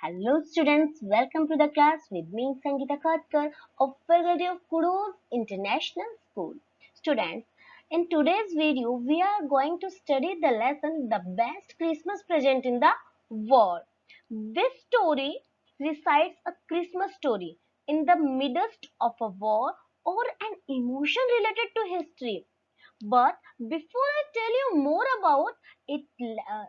Hello students, welcome to the class with me Sangeeta Khatkar of Faculty of Kudos International School. Students, in today's video we are going to study the lesson The Best Christmas Present in the World. This story recites a Christmas story in the midst of a war or an emotion related to history. But before I tell you more about it,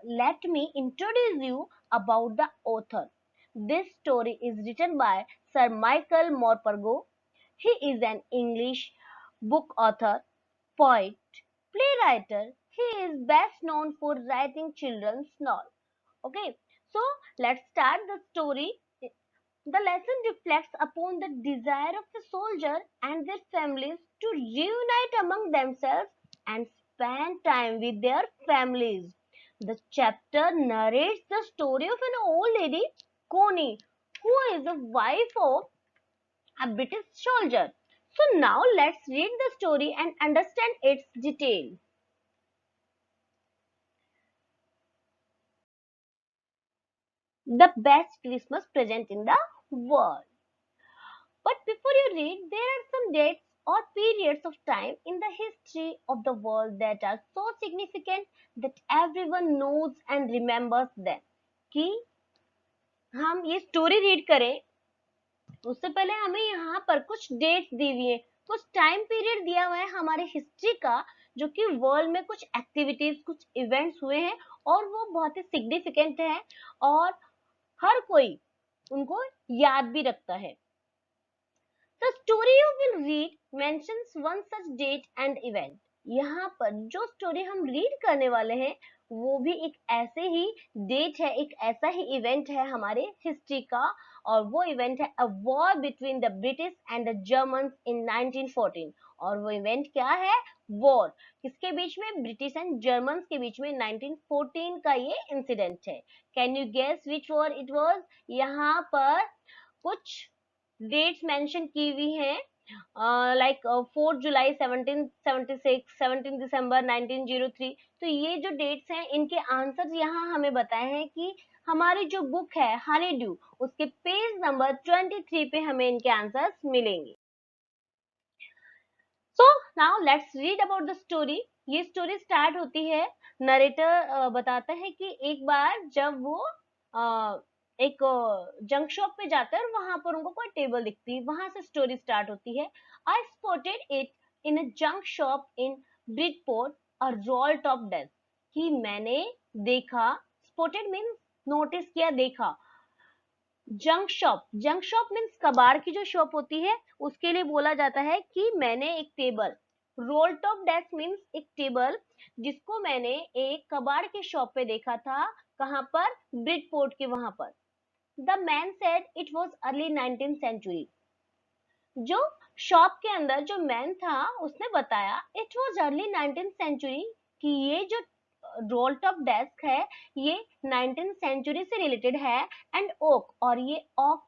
let me introduce you about the author. This story is written by Sir Michael Morpurgo. He is an English book author, poet, playwright. He is best known for writing children's novels. Okay, so let's start the story. The lesson reflects upon the desire of the soldier and their families to reunite among themselves and spend time with their families. The chapter narrates the story of an old lady, Connie, who is the wife of a British soldier. So now let's read the story and understand its detail. The best Christmas present in the world. But before you read, there are some dates or periods of time in the history of the world that are so significant that everyone knows and remembers them. कि हम ये story read करें उससे पहले हमें यहाँ पर कुछ डेट्स दी हुई है, कुछ टाइम पीरियड दिया हुआ है हमारे हिस्ट्री का, जो कि वर्ल्ड में कुछ एक्टिविटीज कुछ इवेंट्स हुए हैं और वो बहुत ही सिग्निफिकेंट है और हर कोई उनको याद भी रखता है. The story you will read mentions one such date and event. यहाँ पर जो स्टोरी हम रीड करने वाले हैं वो भी एक ऐसे ही डेट है, एक ऐसा ही इवेंट है हमारे हिस्ट्री का, और वो इवेंट है a war between the British and the Germans in 1914. और वो इवेंट क्या है? वॉर. किसके बीच में? ब्रिटिश एंड जर्मन्स के बीच में 1914 का ये इंसिडेंट है. Can you guess which war it was? यहाँ पर कुछ डेट्स मेंशन की हुई हैं, लाइक 4 जुलाई 1776, 17 दिसंबर 1903. तो ये जो डेट्स हैं इनके आंसर्स यहाँ हमें बताए हैं कि हमारी जो बुक है हनी ड्यू उसके पेज नंबर 23 पे हमें इनके आंसर्स मिलेंगे. So now let's read about the story. ये स्टोरी स्टार्ट होती है, नरेटर बताता है कि एक बार जब वो एक जंक शॉप पे जाता है और वहां पर उनको कोई टेबल दिखती है, वहां से स्टोरी स्टार्ट होती है. आई spotted it in a junk shop in Bridport a role top desk. कि मैंने देखा, स्पॉटेड मीन्स नोटिस किया, देखा. जंक शॉप मीन्स कबाड़ की जो शॉप होती है उसके लिए बोला जाता है कि मैंने एक table, role top desk means एक टेबल जिसको मैंने एक कबाड़ के शॉप पे देखा था. कहाँ पर? ब्रिडपोर्ट के वहां पर. The man said it was early 19th century. जो शॉप के अंदर जो मैन था उसने बताया it was early 19th century, कि ये जो रोल टॉप डेस्क है ये 19th सेंचुरी से रिलेटेड है. एंड ओक, और ये ओक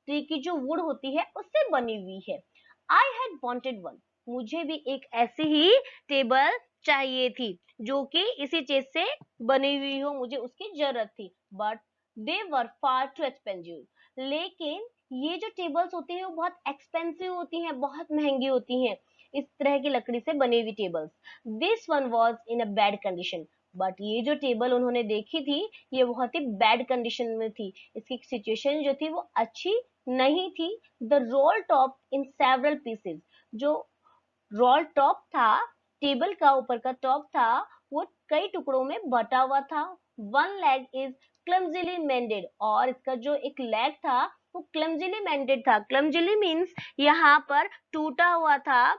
ट्री की जो वुड होती है उससे बनी हुई है. I had wanted one. मुझे भी एक ऐसी ही टेबल चाहिए थी जो कि इसी चीज से बनी हुई हो, मुझे उसकी जरूरत थी. But they were far too expensive. लेकिन ये जो टेबल्स होती हैं वो बहुत एक्सपेंसिव होती हैं, बहुत महंगी होती हैं, इस तरह की लकड़ी से बनी हुई tables. This one was in a bad condition. But ये जो टेबल उन्होंने देखी थी ये बहुत ही बैड कंडीशन में थी, इसकी सिचुएशन जो थी वो अच्छी नहीं थी. The role top in several pieces. जो रोल टॉप था, टेबल का ऊपर का टॉप था, वो कई टुकड़ों में बटा हुआ था. One leg is clumsily mended. और इसका जो एक लेग था वो क्लमजीली मेंडेड था. क्लमजीली मीन्स यहाँ पर टूटा हुआ था.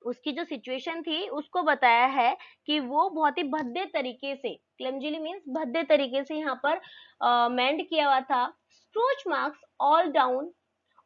उसकी जो सिचुएशन थी उसको बताया है कि वो बहुत ही भद्दे तरीके से, क्लमजीली मीन्स भद्दे तरीके से यहाँ पर मेंड किया हुआ था. स्क्रोच मार्क्स ऑल डाउन.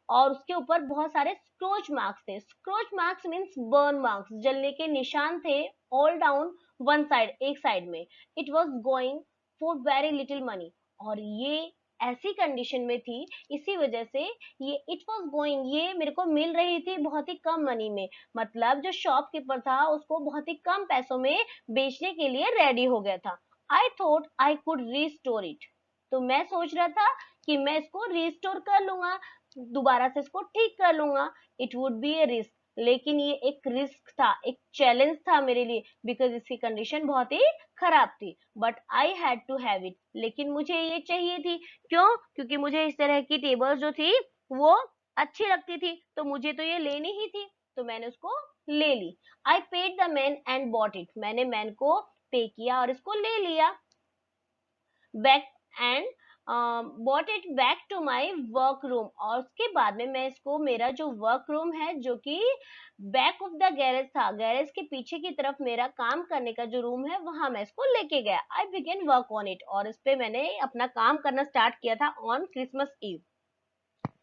और उसके ऊपर बहुत सारे स्क्रोच मार्क्स थे. स्क्रोच मार्क्स मीन्स बर्न मार्क्स, जलने के निशान थे. ऑल डाउन वन साइड, एक साइड में. It was going for very little money. और ये ऐसी कंडीशन में थी, इसी वजह से ये इट वॉज गोइंग, ये मेरे को मिल रही थी बहुत ही कम मनी में. मतलब जो शॉपकीपर था उसको बहुत ही कम पैसों में बेचने के लिए रेडी हो गया था. I thought I could restore it. तो मैं सोच रहा था कि मैं इसको रिस्टोर कर लूंगा, दोबारा से इसको ठीक कर लूंगा, it would be A risk. लेकिन ये एक रिस्क था, एक चैलेंज था मेरे लिए, बिकॉज इसकी कंडीशन बहुत ही खराब थी, but I had to have it. लेकिन मुझे ये चाहिए थी, क्यों? क्योंकि मुझे इस तरह की टेबल जो थी वो अच्छी लगती थी, तो मुझे तो ये लेनी ही थी, तो मैंने उसको ले ली। I paid the man and bought it, मैंने मैन को पे किया और इसको ले लिया। Back and bought it back to my work room, और उसके बाद में मैं इसको, मेरा जो वर्क रूम है जो कि बैक ऑफ द गैरेज था, गैरेज के पीछे की तरफ मेरा काम करने का जो रूम है वहां मैं इसको लेके गया। आई बिगेन वर्क ऑन इट, और इस पे मैंने अपना काम करना स्टार्ट किया था ऑन क्रिसमस ईव।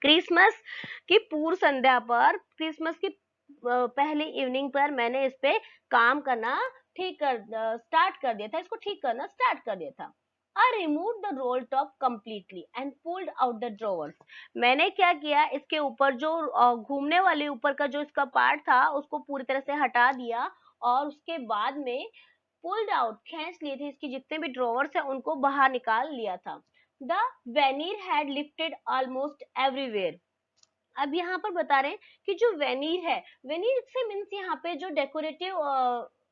क्रिसमस की पूर्व संध्या पर, क्रिसमस की पहली इवनिंग पर मैंने इस पे काम करना ठीक कर स्टार्ट कर दिया था, इसको ठीक करना स्टार्ट कर दिया था। I removed the roll top completely and pulled out the drawers. मैंने क्या किया, इसके ऊपर जो घूमने वाले ऊपर का जो इसका पार्ट था उसको पूरी तरह से हटा दिया, और उसके बाद में पुल्ड आउट, खींच लिए थे, इसके जितने भी ड्रॉवर्स है उनको बाहर निकाल लिया था। The veneer had lifted almost everywhere. अब यहाँ पर बता रहे हैं कि जो वेनिर है, वेनिर से मीन्स यहाँ पे जो डेकोरेटिव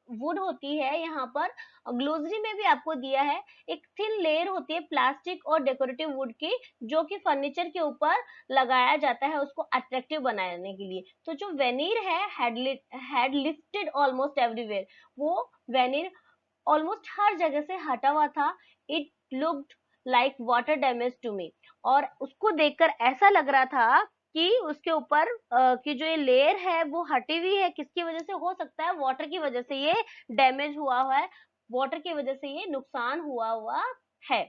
वुड होती है, यहाँ पर ग्लोसरी में भी आपको दिया है, एक थिन लेयर होती है प्लास्टिक और डेकोरेटिव वुड की, जो कि फर्नीचर के ऊपर लगाया जाता है उसको अट्रैक्टिव बनाने के लिए। तो जो वेनिर है हैड लिफ्टेड ऑलमोस्ट एवरीवेयर, वो वेनिर ऑलमोस्ट हर जगह से हटा हुआ था। It looked like water damage to me, और उसको देखकर ऐसा लग रहा था कि उसके ऊपर की जो ये लेयर है वो हटी हुई है, किसकी वजह से हो सकता है, वाटर की वजह से ये डैमेज हुआ हुआ है, वाटर की वजह से ये नुकसान हुआ हुआ है।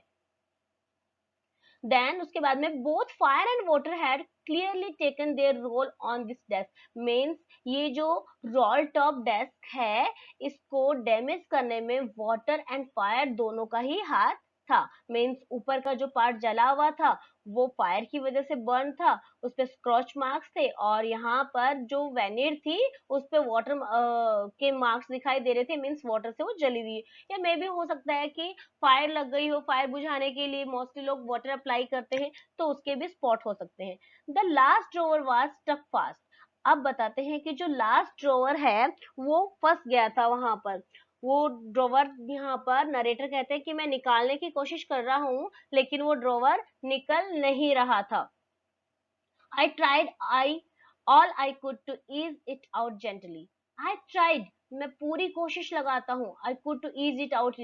देन उसके बाद में both fire and water had clearly taken their roll on this desk, means ये जो रोल टॉप डेस्क है इसको डैमेज करने में वाटर एंड फायर दोनों का ही हाथ था। मीन्स ऊपर का जो पार्ट जला हुआ था वो फायर की वजह से बर्न था, उस पे स्क्रॉच मार्क्स थे, और यहाँ पर जो वेनिर थी उस पे वाटर के मार्क्स दिखाई दे रहे थे, मीन्स वाटर से वो जली हुई है। या मे भी हो सकता है कि फायर लग गई हो, फायर बुझाने के लिए मोस्टली लोग वाटर अप्लाई करते हैं, तो उसके भी स्पॉट हो सकते हैं। The last drawer was stuck fast. अब बताते हैं कि जो लास्ट ड्रॉवर है वो फंस गया था वहां पर। वो ड्रॉवर, यहाँ पर नरेटर कहते हैं कि मैं निकालने की कोशिश कर रहा हूँ, लेकिन वो ड्रॉवर निकल नहीं रहा था। I tried all I could to ease it out gently. I tried, मैं पूरी कोशिश लगाता हूँ, I could to ease it out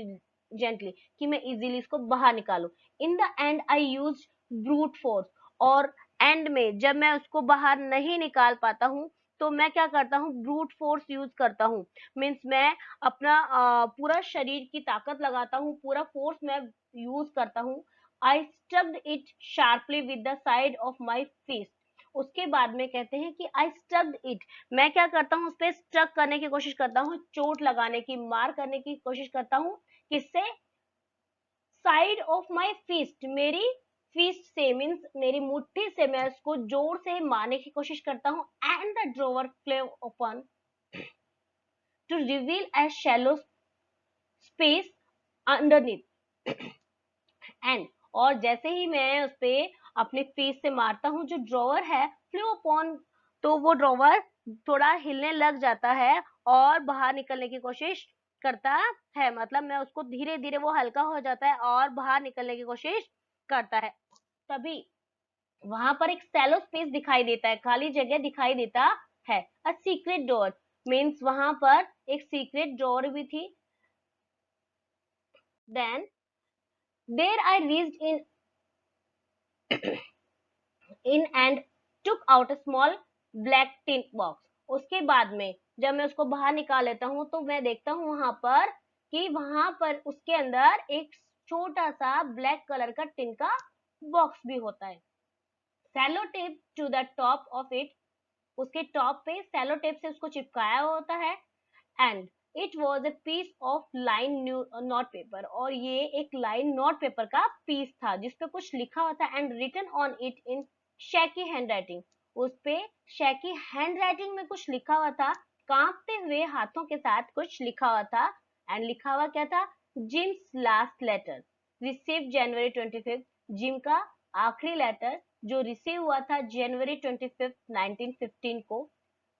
gently, कि मैं easily इसको बाहर निकालूं। In the end I used brute force, और एंड में जब मैं उसको बाहर नहीं निकाल पाता हूँ तो मैं क्या करता हूँ, ब्रूट फोर्स यूज करता हूँ। मीन्स मैं अपना पूरा शरीर की ताकत लगाता हूँ, पूरा फोर्स मैं यूज करता हूँ। I stubbed it sharply with the side of my fist. उसके बाद में कहते हैं कि आई स्टब्ड इट, मैं क्या करता हूँ उस पर स्ट्रक करने की कोशिश करता हूँ, चोट लगाने की, मार करने की कोशिश करता हूँ। किससे? साइड ऑफ माई फिस्ट, मेरी फिस्ट से, मीन्स मेरी मुट्ठी से मैं उसको जोर से मारने की कोशिश करता हूँ। And the drawer flew open to reveal a shallow space underneath. And, और जैसे ही मैं उस पे अपने फेस से मारता हूँ, जो ड्रॉवर है फ्लो अपॉन, तो वो ड्रॉवर थोड़ा हिलने लग जाता है और बाहर निकलने की कोशिश करता है। मतलब मैं उसको धीरे धीरे, वो हल्का हो जाता है और बाहर निकलने की कोशिश करता है। तभी वहां पर एक सैलो स्पेस दिखाई देता है, खाली जगह दिखाई देता है। अ सीक्रेट डोर, मीन्स वहां पर एक सीक्रेट डोर भी थी। Then there I reached in and took out a small black tin box. उसके बाद में जब मैं उसको बाहर निकाल लेता हूँ तो मैं देखता हूँ वहां पर कि वहां पर उसके अंदर एक छोटा सा ब्लैक कलर का टिन का बॉक्स भी होता है। Sellotape to the top of it, उसके टॉप पे सेलो टेप से उसको चिपकाया होता है। And it was a piece of line note paper, और ये एक लाइन नोट पेपर का पीस था जिसपे कुछ लिखा हुआ था। And written on it in shaky handwriting, उस पे शैकी हैंड राइटिंग में कुछ लिखा हुआ था, कांपते हुए हाथों के साथ कुछ लिखा हुआ था। एंड लिखा हुआ क्या था? Jim's last letter received January 25th Jim का आखिरी लेटर जो रिसीव हुआ था जनवरी 25 1915 को,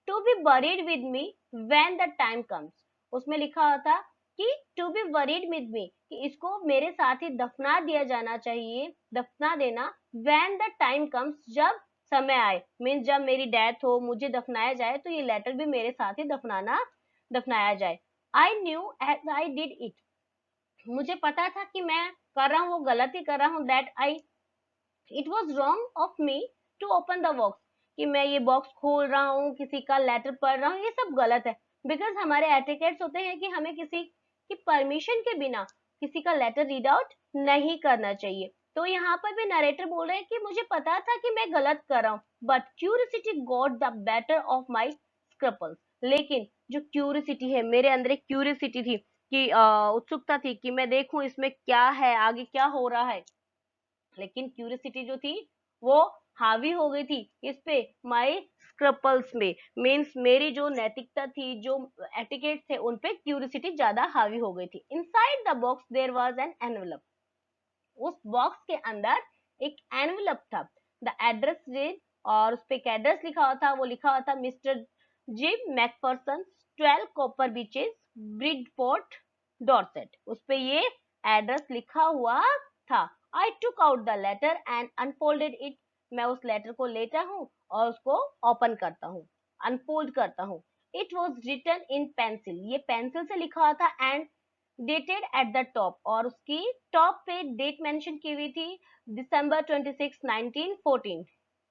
to be buried with me when the time comes. उसमें लिखा हुआ था कि to be buried with me, कि इसको मेरे साथ ही दफना दिया जाना चाहिए, दफना देना, व्हेन द टाइम कम्स, जब समय आए, मीन्स जब मेरी डेथ हो, मुझे दफनाया जाए, तो ये लेटर भी मेरे साथ ही दफनाया जाए। I knew as I did it, मुझे पता था कि मैं कर रहा हूँ वो गलत ही कर रहा हूँ, that I it was wrong of me to open the box, कि मैं ये बॉक्स खोल रहा हूँ, किसी का लेटर पढ़ रहा हूँ, ये सब गलत है। बिकॉज हमारे एटिकेट्स होते हैं कि हमें किसी की परमिशन के बिना किसी का लेटर रीड आउट नहीं करना चाहिए। तो यहाँ पर भी नरेटर बोल रहे हैं कि मुझे पता था कि मैं गलत कर रहा हूँ, but curiosity got the better of my scruples, लेकिन जो क्यूरियोसिटी है, मेरे अंदर एक क्यूरियोसिटी थी कि उत्सुकता थी कि मैं देखूं इसमें क्या है, आगे क्या हो रहा है, लेकिन क्यूरियोसिटी जो थी वो हावी हो गई थी इस पे, माई स्क्रपल्स में, मीन्स मेरी जो नैतिकता थी, जो एटिकेट थे, उन पे क्यूरियोसिटी ज्यादा हावी हो गई थी। Inside the box there was an envelope, उस बॉक्स के अंदर एक एनवेलप था। द एड्रेस रीड, और उस पे एक एड्रेस लिखा हुआ था, वो लिखा हुआ था mister Jim McPherson, 12 copper beeches, Bridport, Dorset, उस पे ये एड्रेस लिखा हुआ था। I took out the letter and unfolded it, मैं उस लेटर को लेता हूँ और उसको ओपन करता हूँ, अनफोल्ड करता हूँ। It was written in pencil, ये पेंसिल से लिखा हुआ था, and dated at the top, और उसकी टॉप पे डेट मेंशन की हुई थी, दिसंबर 26 1914।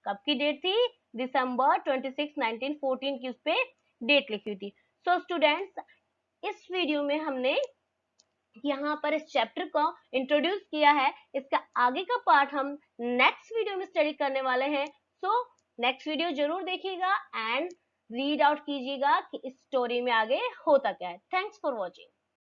कब की डेट थी? दिसंबर 26 1914 की उस पे डेट लिखी हुई थी। सो स्टूडेंट्स, इस वीडियो में हमने यहाँ पर इस चैप्टर को इंट्रोड्यूस किया है, इसका आगे का पार्ट हम नेक्स्ट वीडियो में स्टडी करने वाले हैं। सो नेक्स्ट वीडियो जरूर देखिएगा एंड रीड आउट कीजिएगा कि इस स्टोरी में आगे होता क्या है। Thanks for watching.